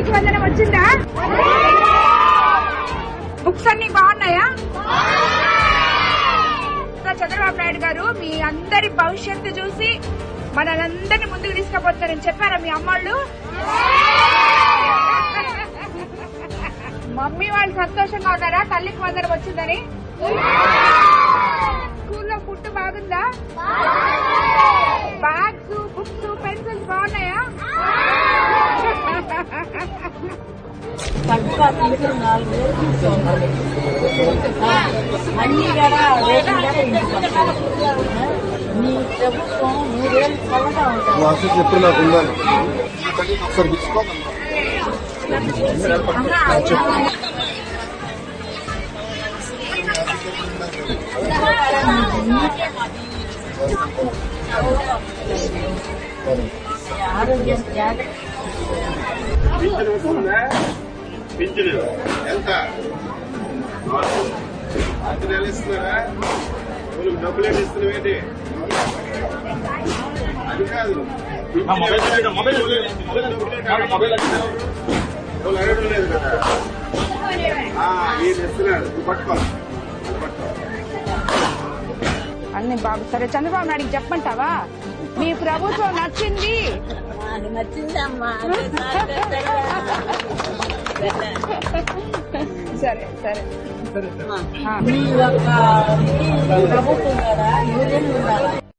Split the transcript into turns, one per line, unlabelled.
తల్లికి వందనం వచ్చిందా? బుక్స్ అన్ని బాగున్నాయా? చంద్రబాబు నాయుడు గారు మీ అందరి భవిష్యత్తు చూసి మనందరినీ ముందుకు తీసుకుపోతారని చెప్పారా మీ అమ్మాళ్ళు? మమ్మీ వాళ్ళు సంతోషంగా ఉన్నారా తల్లికి వందనం వచ్చిందని? స్కూల్లో ఫుడ్ బాగుందా? బ్యాగ్స్, బుక్స్, పెన్సిల్స్ బాగున్నాయా?
అన్ని కూడా మీ ప్రభుత్వం 3 ఏళ్ళు చల్లగా ఉంటుంది.
ఎప్పుడు నాకు ఉండాలి ఒకసారి పిలుచుకోవాలి.
ఆరోగ్యం జాగ్రత్త.
పింఛను ఎంత అంత నెల ఇస్తున్నారా? డబ్బులు ఏమి ఇస్తున్నావేంటి? అది కాదు అడగడం లేదు కదా. ఈయన ఇస్తున్నాడు, పట్టుకోవాలి.
అన్ని బాబు సరే చంద్రబాబు నాయుడికి చెప్పమంటావా? మీ ప్రభుత్వం నచ్చింది.
నచ్చిందమ్మా.
సరే సరే
మీ యొక్క ప్రభుత్వం కదా 3 ఏళ్ళు ఉండాలి.